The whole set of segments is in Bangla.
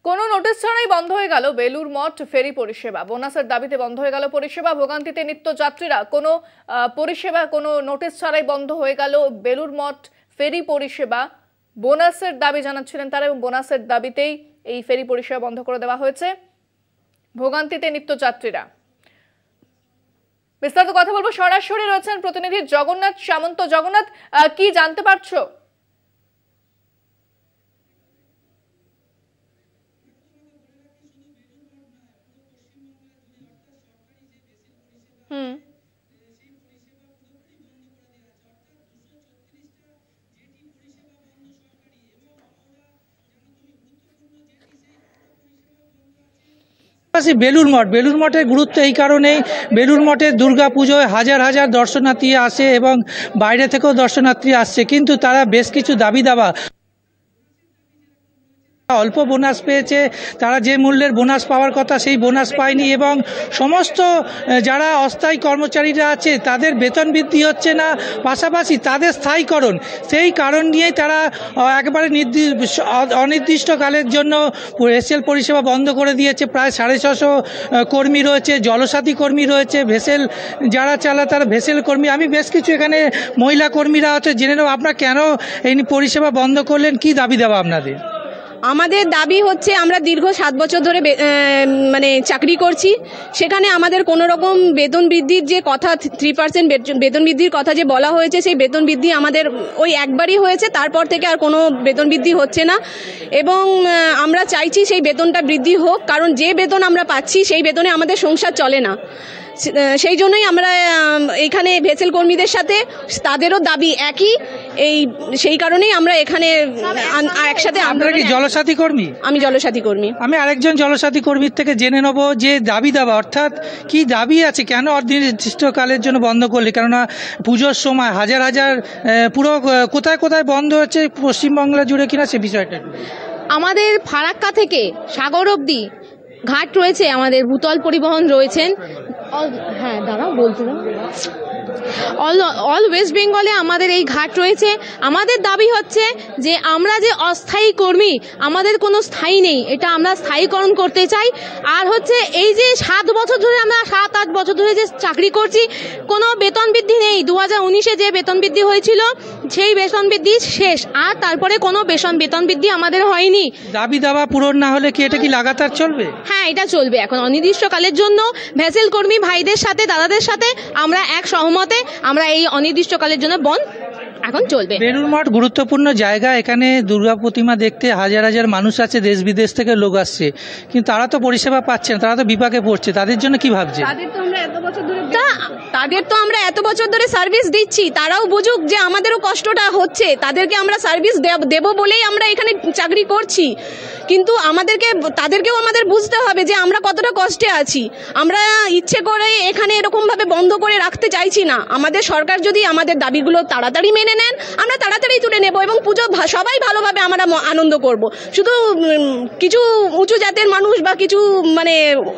কোনো নোটিশ ছাড়াই বন্ধ হয়ে গেল বেলুর মঠ ফেরি পরিষেবা। বোনাসের দাবিতে বন্ধ হয়ে গেল পরিষেবা। ভোগান্তিতে নিত্যযাত্রীরা। কোনো পরিষেবা কোনো নোটিশ ছাড়াই বন্ধ হয়ে গেল বেলুর মঠ ফেরি পরিষেবা। বোনাসের দাবি জানাচ্ছিলেন তারা এবং বোনাসের দাবিতেই এই ফেরি পরিষেবা বন্ধ করে দেওয়া হয়েছে। ভোগান্তিতে নিত্যযাত্রীরা। বিস্তারিত কথা বলবো, সরাসরি রয়েছেন প্রতিনিধি জগন্নাথ সামন্ত। জগন্নাথ, কি জানতে পারছো? বেলুর মঠের গুরুত্ব এই কারণেই, বেলুর মঠের দুর্গা পুজোয় হাজার হাজার দর্শনার্থী আসে এবং বাইরে থেকেও দর্শনার্থী আসছে, কিন্তু তারা বেশ কিছু দাবি দাবা। অল্প বোনাস পেয়েছে, তারা যে মূল্যের বোনাস পাওয়ার কথা সেই বোনাস পায়নি এবং সমস্ত যারা অস্থায়ী কর্মচারীরা আছে তাদের বেতন বৃদ্ধি হচ্ছে না, পাশাপাশি তাদের স্থায়ীকরণ, সেই কারণ নিয়েই তারা একবারে অনির্দিষ্টকালের জন্য রেল পরিষেবা বন্ধ করে দিয়েছে। প্রায় 650 কর্মী রয়েছে, জলসাথী কর্মী রয়েছে, ভেসেল যারা চালায় তারা ভেসেল কর্মী। আমি বেশ কিছু এখানে মহিলা কর্মীরা আছে, জেনে নেব আপনারা কেন এই পরিষেবা বন্ধ করলেন, কি দাবি দেওয়া আপনাদের? আমাদের দাবি হচ্ছে, আমরা দীর্ঘ 7 বছর ধরে চাকরি করছি, সেখানে আমাদের কোনো রকম বেতন বৃদ্ধির যে কথা 3% বেতন বৃদ্ধির কথা যে বলা হয়েছে, সেই বেতন বৃদ্ধি আমাদের ওই একবারই হয়েছে, তারপর থেকে আর কোনো বেতন বৃদ্ধি হচ্ছে না। এবং আমরা চাইছি সেই বেতনটা বৃদ্ধি হোক, কারণ যে বেতন আমরা পাচ্ছি সেই বেতনে আমাদের সংসার চলে না। সেই জন্যই আমরা এখানে ভেসেল কর্মীদের সাথে তাদেরও দাবি একই, সেই কারণেই আমরা এখানে একসাথে। আপনারা কি জলসাথী কর্মী? আমি জলসাথী কর্মী। আমি আরেকজন জলসাথী কর্মীর থেকে জেনে নেব যে দাবি দাবা, অর্থাৎ কি দাবি আছে, কেন অনির্দিষ্টকালের জন্য বন্ধ করলে? কেননা পুজোর সময় হাজার হাজার পুরো কোথায় কোথায় বন্ধ হচ্ছে পশ্চিমবাংলা জুড়ে কিনা, সে বিষয়টা। আমাদের ফারাক্কা থেকে সাগর অবধি ঘাট রয়েছে, আমাদের ভূতল পরিবহন রয়েছেন। হ্যাঁ দাঁড়াও বলতে দাও। অল ওয়েস্ট বেঙ্গলে আমাদের এই ঘাট রয়েছে। আমাদের দাবি হচ্ছে যে আমরা যে অস্থায়ী কর্মী, আমাদের কোনো স্থায়ী নেই, এটা আমরা স্থায়ীকরণ করতে চাই। আর হচ্ছে এই যে 7 বছর ধরে, আমরা 7-8 বছর ধরে যে চাকরি করছি, কোনো বেতন বৃদ্ধি নেই। 2019-এ যে বেতন বৃদ্ধি হয়েছিল সেই বেতন বৃদ্ধি শেষ, আর তারপরে কোনো বেতন বৃদ্ধি আমাদের হয়নি। দাবি দাবা পূরণ না হলে কি এটা কি লাগাতার চলবে? হ্যাঁ, এটা চলবে এখন অনির্দিষ্টকালের জন্য। ভেসেল কর্মী ভাইদের সাথে, দাদাদের সাথে আমরা এক সহমতে আমরা এই অনির্দিষ্টকালের জন্য বন্ধ এখন চলবে। বেলুর মঠ গুরুত্বপূর্ণ জায়গা, এখানে দুর্গা প্রতিমা দেখতে হাজার হাজার মানুষ আছে, দেশ বিদেশ থেকে লোক আসছে, কিন্তু তারা তো পরিষেবা পাচ্ছে না, তারা তো বিপাকে পড়ছে। তাদের জন্য কি ভাবছে? তাদের তো আমরা এত বছর ধরে সার্ভিস দিচ্ছি, তারাও বুঝুক যে আমাদেরও কষ্টটা হচ্ছে, তাদেরকে আমরা সার্ভিস দেব বলেই আমরা এখানে চাকরি করছি। কিন্তু তাদেরকেও আমাদের বুঝতে হবে যে আমরা কতটা কষ্টে আছি। আমরা ইচ্ছে করে এখানে এরকমভাবে বন্ধ করে রাখতে চাইছি না। আমাদের সরকার যদি আমাদের দাবিগুলো তাড়াতাড়ি মেনে নেন, আমরা তাড়াতাড়ি তুলে নেব এবং পুজো সবাই ভালোভাবে আমরা আনন্দ করব। শুধু কিছু উঁচু জাতের মানুষ বা কিছু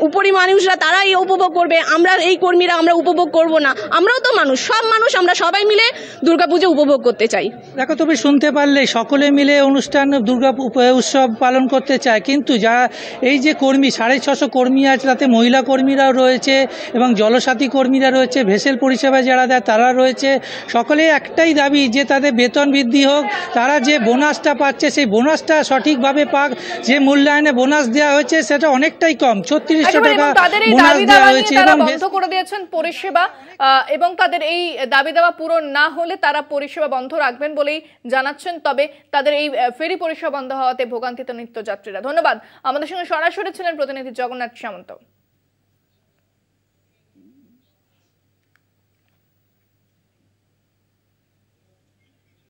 উপরি মানুষরা তারাই উপভোগ করবে, আমরা এই কর্মীরা আমরা উপভোগ করব না। আমরাও তো মানুষ, সব মানুষ, আমরা সবাই মিলে দুর্গাপুজো উপভোগ করতে চাই। দেখো, তুমি শুনতে পারলে সকলে মিলে অনুষ্ঠান দুর্গা উৎসব পালন করতে চায়, কিন্তু যারা এই যে কর্মী 650 কর্মী আছে, তাতে মহিলা কর্মীরাও রয়েছে এবং জলসাথী কর্মীরা রয়েছে, ভেসেল পরিষেবা যারা দেয় তারা রয়েছে। সকলে একটাই দাবি যে তাদের বেতন বৃদ্ধি হোক, তারা যে বোনাসটা পাচ্ছে সেই বোনাসটা সঠিকভাবে পাক। যে মূল্যায়নে বোনাস দেওয়া হয়েছে সেটা অনেকটাই কম, 3600 টাকা বোনাস দেওয়া হয়েছে। এবং বন্ধ করে দিয়েছেন পরিষেবা এবং তাদের এই দাবি দেওয়া পূরণ না হলে তারা পরিষেবা বন্ধ রাখবেন বলেই জানাচ্ছেন। তবে তাদের এই ফেরি পরিষেবা বন্ধ হওয়াতে ভোগান্তিতে নিত্যযাত্রীরা। ধন্যবাদ। আমাদের সঙ্গে সরাসরি ছিলেন প্রতিনিধি জগন্নাথ সামন্ত।